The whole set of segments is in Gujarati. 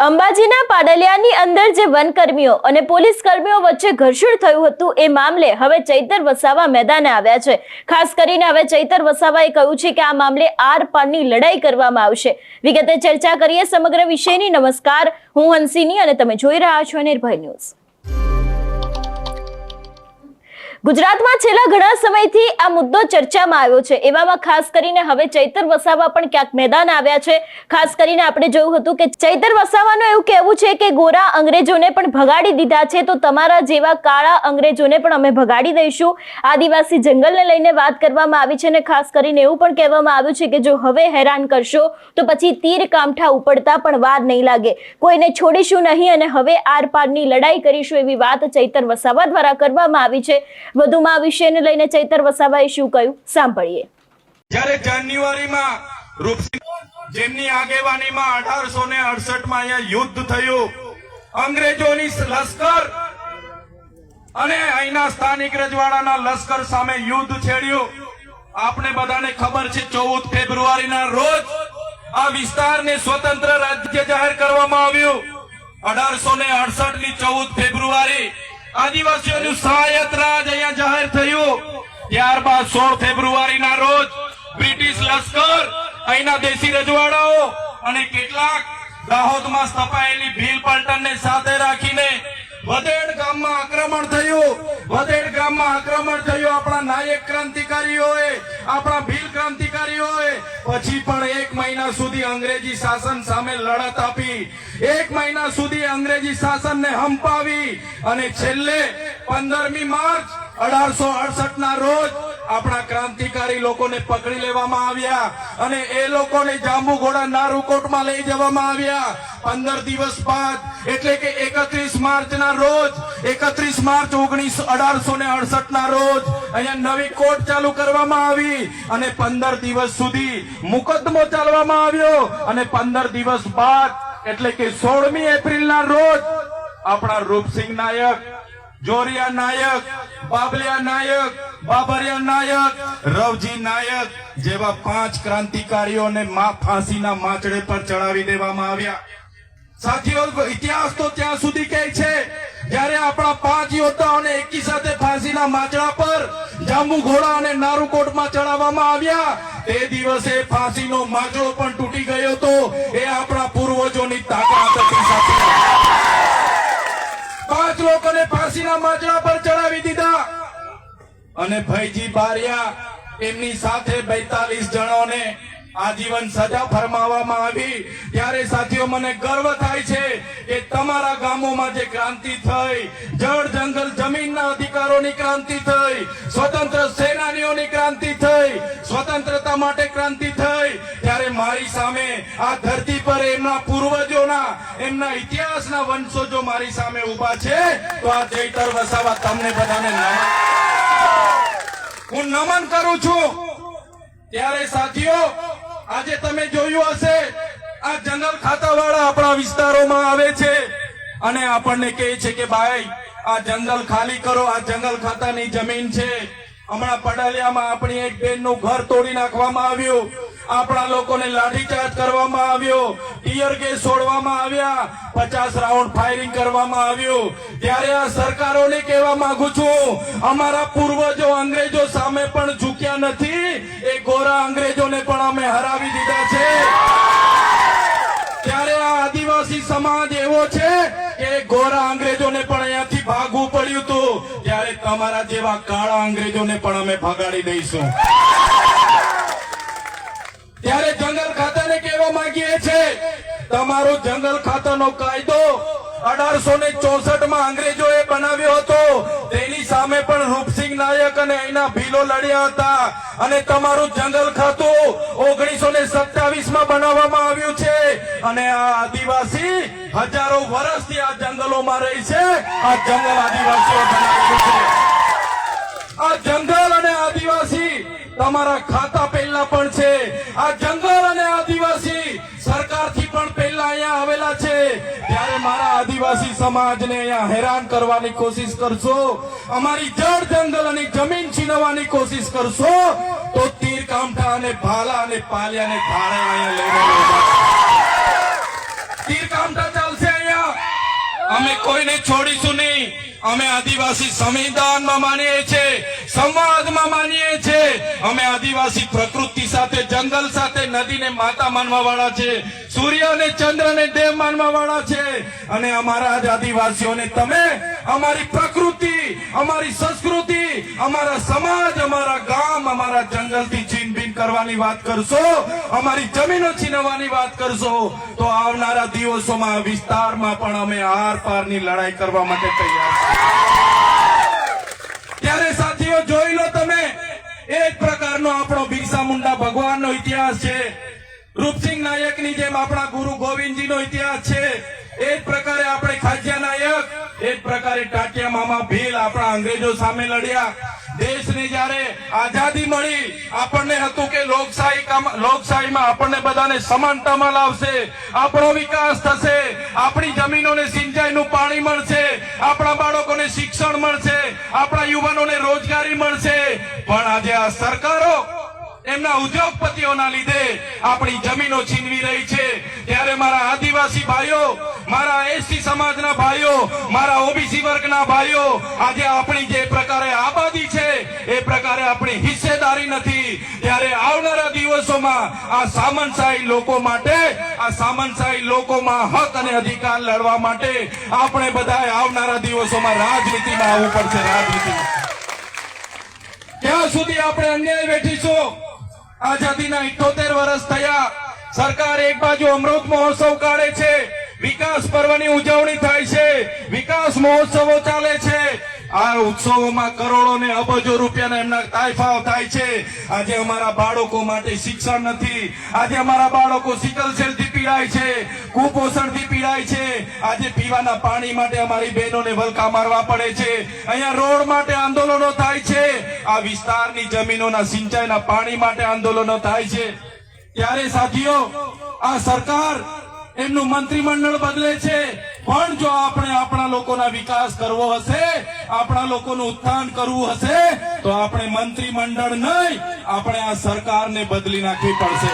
અંબાજીના પાડલિયાની અંદર જે વનકર્મીઓ અને પોલીસ કર્મીઓ વચ્ચે ઘર્ષણ થયું હતું એ મામલે હવે ચૈતર વસાવા મેદાને આવ્યા છે। ખાસ કરીને હવે ચૈતર વસાવાએ કહ્યું છે કે આ મામલે આર પારની લડાઈ કરવામાં આવશે। વિગતે ચર્ચા કરીએ સમગ્ર વિષયની। નમસ્કાર, હું હંસિની અને તમે જોઈ રહ્યા છો નિર્ભય ન્યૂઝ। ગુજરાતમાં છેલ્લા ઘણા સમયથી આ મુદ્દો ચર્ચામાં આવ્યો છે। એવામાં ખાસ કરીને હવે ચૈતર વસાવા પણ ક્યાંક મેદાન આવ્યા છે। ખાસ કરીને આપણે જોયું હતું કે ચૈતર વસાવાનું એવું કહેવું છે કે ગોરા અંગ્રેજોને પણ ભગાડી દીધા છે, તો તમારા જેવા કાળા અંગ્રેજોને પણ અમે ભગાડી દઈશું। આદિવાસી જંગલને લઈને વાત કરવામાં આવી છે અને ખાસ કરીને એવું પણ કહેવામાં આવ્યું છે કે જો હવે હેરાન કરશો તો પછી તીર કામઠા ઉપડતા પણ વાર નહીં લાગે, કોઈને છોડીશું નહીં અને હવે આર પારની લડાઈ કરીશું, એવી વાત ચૈતર વસાવા દ્વારા કરવામાં આવી છે। વધુમાં આ વિષયને લઈને ચૈતર વસાવાએ શું કહ્યું સાંભળીએ। જ્યારે જાન્યુઆરીમાં રૂપસિંહ જેમની આગેવાનીમાં 1868 માં અહીંયા યુદ્ધ થયું, અંગ્રેજોની લશ્કર અને અહીંના સ્થાનિક રજવાડાના લશ્કર સામે યુદ્ધ છેડ્યું। આપને બધાને ખબર છે 14 ફેબ્રુઆરીના રોજ આ વિસ્તારને સ્વતંત્ર રાજ્ય જાહેર કરવામાં આવ્યું। 1868 ની 14 ફેબ્રુઆરી આદિવાસીઓનું સહાયત રાજ અહીંયા જાહેર થયું। ત્યારબાદ 16 ફેબ્રુઆરીના રોજ બ્રિટિશ લશ્કર અહીંના દેશી રજવાડાઓ અને કેટલાક દાહોદમાં સ્થપાયેલી ભીલ પલટનને સાથે રાખીને વધેડ ગામમાં આક્રમણ થયું। વધેડ ગામમાં આક્રમણ થયું। આપણા નાયક ક્રાંતિકારીઓએ, આપણા ભીલ ક્રાંતિકારીઓએ પછી પણ 1 મહિના સુધી અંગ્રેજી શાસન સામે લડત આપી। 1 મહિના સુધી અંગ્રેજી શાસનને હંપાવી અને છેલ્લે 15મી માર્ચ 1868 ના રોજ આપણા ક્રાંતિકારી લોકોને પકડી લેવામાં આવ્યા અને એ લોકોને જાંબુઘોડા નારુકોટમાં લઈ જવામાં આવ્યા। 15 દિવસ બાદ એટલે કે 31 માર્ચના રોજ 31 માર્ચ 1868 ના રોજ અહીંયા નવી કોર્ટ ચાલુ કરવામાં આવી અને 15 દિવસ સુધી મુકદ્દમો ચાલવામાં આવ્યો અને 15 દિવસ બાદ એટલે કે 16મી એપ્રિલના રોજ આપણા રૂપસિંહ નાયક, જોરિયા નાયક, બાબલિયા નાયક, બાબરિયા નાયક, રવજી નાયક જેવા 5 ક્રાંતિકારીઓને ફાંસીના માંચડે પર ચડાવી દેવામાં આવ્યા। સાથીઓ, ઇતિહાસ તો ત્યાં સુધી કહે છે જ્યારે આપણા 5 યોદ્ધાઓને એકી સાથે ફાંસીના માંચડા પર જાંબુઘોડા અને નારુકોટમાં ચડાવવામાં આવ્યા, તે દિવસે ફાંસીનો માંચડો પણ તૂટી ગયો હતો। એ આપણા પૂર્વજોની તાકાત હતી સાથી। 5 લોકોને ફાંસીના માંચડા પર ચડાવી દીધા અને ભાઈજી બારિયા એમની સાથે 42 જણોને આજીવન સજા ફરમાવવામાં આવી। ત્યારે સાથીઓ, મને ગર્વ થાય છે કે તમારા ગામોમાં જે ક્રાંતિ થઈ, જળ જંગલ જમીનના અધિકારોની ક્રાંતિ થઈ, સ્વતંત્ર સેનાનીઓની ક્રાંતિ થઈ, સ્વતંત્રતા માટે ક્રાંતિ થઈ, ત્યારે મારી સામે આ ધરતી પર એમના પૂર્વજોના, એમના ઇતિહાસના વંશજો મારી સામે ઉભા છે। તો આ ચૈતર વસાવા તમને બધાને હું નમન કરું છું। ત્યારે સાથીઓ, આજે તમે જોયું હશે આ જંગલ ખાતાવાળા આપણા વિસ્તારોમાં આવે છે અને આપણને કહે છે કે ભાઈ આ જંગલ ખાલી કરો, આ જંગલ ખાતાની જમીન છે। હમણાં પડલિયામાં આપણી એક બેનનું ઘર તોડી નાખવામાં આવ્યું, આપણા લોકોને લાઠીચાર્જ કરવામાં આવ્યો, ટીયર ગેસ છોડવામાં આવ્યા, 50 રાઉન્ડ ફાયરિંગ કરવામાં આવ્યું। ત્યારે આ સરકારોને કહેવા માંગુ છું, અમારા પૂર્વજો અંગ્રેજો સામે પણ ઝૂક્યા નથી, એ ગોરા અંગ્રેજોને પણ અમે હરાવી દીધા છે। ત્યારે આ આદિવાસી સમાજ એવો છે કે ગોરા અંગ્રેજોને પણ અહીંયાથી ભાગવું પડ્યું હતું, ત્યારે તમારા જેવા કાળા અંગ્રેજોને પણ અમે ભગાડી દઈશું। ત્યારે જંગલ ખાતાને કહેવા માંગીએ છે, તમારો જંગલ ખાતાનો કાયદો 1864 માં અંગ્રેજોએ બનાવ્યો હતો, તેની સામે પણ રૂપસિંહ નાયક અને અહીંના ભીલો લડ્યા હતા અને તમારું જંગલ ખાતું 1927 માં બનાવવામાં આવ્યું છે અને આ આદિવાસી હજારો વર્ષથી આ જંગલોમાં રહી છે। આ જંગલ આદિવાસીઓ બનાવેલું છે। આ જંગલ અને આદિવાસી તમારા ખાતા પહેલા પણ છે। આ જંગલ અને આદિવાસી સરકારથી પણ પહેલા અહીંયા આવેલા છે। ત્યારે મારા આદિવાસી સમાજને અહીંયા હેરાન કરવાની કોશિશ કરશો, અમારી જળ જંગલ અને જમીન છીનવવાની કોશિશ કરશો તો તીર કામઠા અને ભાલા અને પાલિયાને ધારે અહીંયા લઈને તીર કામઠા ચાલશે। અમે કોઈને છોડીશું નહીં. અમે આદિવાસી સંવિધાનમાં માનીએ છીએ, સંવાદમાં માનીએ છીએ. અમે આદિવાસી પ્રકૃતિ સાથે, જંગલ સાથે, નદીને માતા માનવા વાળા છે, સૂર્ય અને ચંદ્રને દેવ માનવા વાળા છે. અને અમારા જ આદિવાસીઓને તમે અમારી પ્રકૃતિ, અમારી સંસ્કૃતિ, અમારા સમાજ, અમારા ગામ, અમારા જંગલથી છીનબીન કરવાની વાત કરશો, અમારી જમીનો છીનવવાની વાત કરશો, તો આવનારા દિવસોમાં આ વિસ્તારમાં પણ અમે આર પારની લડાઈ કરવા માટે તૈયાર છીએ. ત્યારે સાથીઓ જોઈ લો તમે, એક પ્રકારનો આપણો બિરસા મુંડા ભગવાનનો ઇતિહાસ છે, રૂપસિંહ નાયકની જેમ આપણા ગુરુ ગોવિંદજીનો ઇતિહાસ છે. એ જ પ્રકારે આપણે ખાજ્યા નાયક, એ જ પ્રકારે ટાટિયા મામા ભીલ આપણા અંગ્રેજો સામે લડ્યા. દેશને જયારે આઝાદી મળી, આપણને હતું કે લોકશાહીમાં આપણને બધાને સમાનતામાં લાવશે, આપણો વિકાસ થશે, આપણી જમીનોને સિંચાઈનું પાણી મળશે, આપણા બાળકોને શિક્ષણ મળશે, આપણા યુવાનોને રોજગારી મળશે. પણ આજે આ સરકારો એમના ઉદ્યોગપતિઓના લીધે આપણી જમીનો છીનવી રહી છે. ત્યારે મારા આદિવાસી ભાઈઓ, મારા એસટી સમાજના ભાઈઓ, મારા ઓબીસી વર્ગના ભાઈઓ, આજે આપણી જે પ્રકારે આબાદી છે એ પ્રકારે આપણી હિસ્સેદારી નથી. ત્યારે આવનારા દિવસોમાં આ સામંતશાહી લોકો માટે, આ સામંતશાહી લોકોમાં હક અને અધિકાર લડવા માટે આપણે બધાએ આવનારા દિવસોમાં રાજનીતિમાં આવવું પડશે. રાજનીતિમાં ક્યાં સુધી આપણે અન્યાય વેઠીશું? આઝાદીના 78 વર્ષ થયા. સરકાર એક બાજુ અમૃત મહોત્સવ કાઢે છે, વિકાસ પર્વની ઉજવણી થાય છે, વિકાસ મહોત્સવો ચાલે છે. આ ઉત્સવોમાં કરોડો ને અબજો રૂપિયાના એમના તાયફાઓ થાય છે. આજે અમારા બાળકો માટે શિક્ષણ નથી. આજે અમારા બાળકો સિકલ સેલથી પીડાય છે, કુપોષણથી પીડાય છે. આજે પીવાના પાણી માટે અમારી બહેનોને વલખા મારવા પડે છે. અહીંયા રોડ માટે આંદોલનો થાય છે, આ વિસ્તારની જમીનોના સિંચાઈના પાણી માટે આંદોલનો થાય છે. ત્યારે સાથીઓ, આ સરકાર, એમનું મંત્રીમંડળ બદલે છે, પણ જો આપણે આપણા લોકોના વિકાસ કરવો હશે, આપણા લોકોનું ઉત્થાન કરવું હશે, તો આપણે મંત્રીમંડળ નહીં, આપણે આ સરકારને બદલી નાખવી પડશે.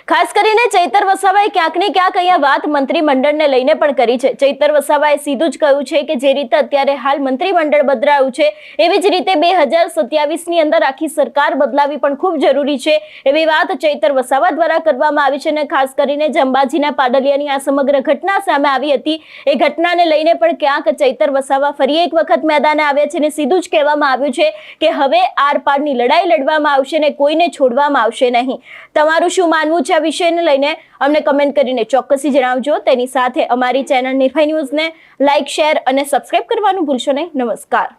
ખાસ કરીને ચૈતર વસાવાએ ક્યાંક ને ક્યાંક અહીંયા વાત મંત્રીમંડળને લઈને પણ કરી છે. ચૈતર વસાવાએ સીધું જ કહ્યું છે કે જે રીતે અત્યારે હાલ મંત્રીમંડળ બદલાયું છે, એવી જ રીતે 2027ની અંદર આખી સરકાર બદલાવી પણ ખૂબ જરૂરી છે, એવી વાત ચૈતર વસાવા દ્વારા કરવામાં આવી છે. અને ખાસ કરીને જે અંબાજીના પાડલિયાની આ સમગ્ર ઘટના સામે આવી હતી, એ ઘટનાને લઈને પણ ક્યાંક ચૈતર વસાવા ફરી એક વખત મેદાને આવ્યા છે અને સીધું જ કહેવામાં આવ્યું છે કે હવે આર પારની લડાઈ લડવામાં આવશે ને કોઈને છોડવામાં આવશે નહીં. તમારું શું માનવું છે વિષયને લઈને અમને કમેન્ટ કરીને ચોક્કસથી જણાવજો. તેની સાથે અમારી ચેનલ નિર્ભય ન્યૂઝને લાઇક, શેર અને સબસ્ક્રાઇબ કરવાનું ભૂલશો નહીં. નમસ્કાર.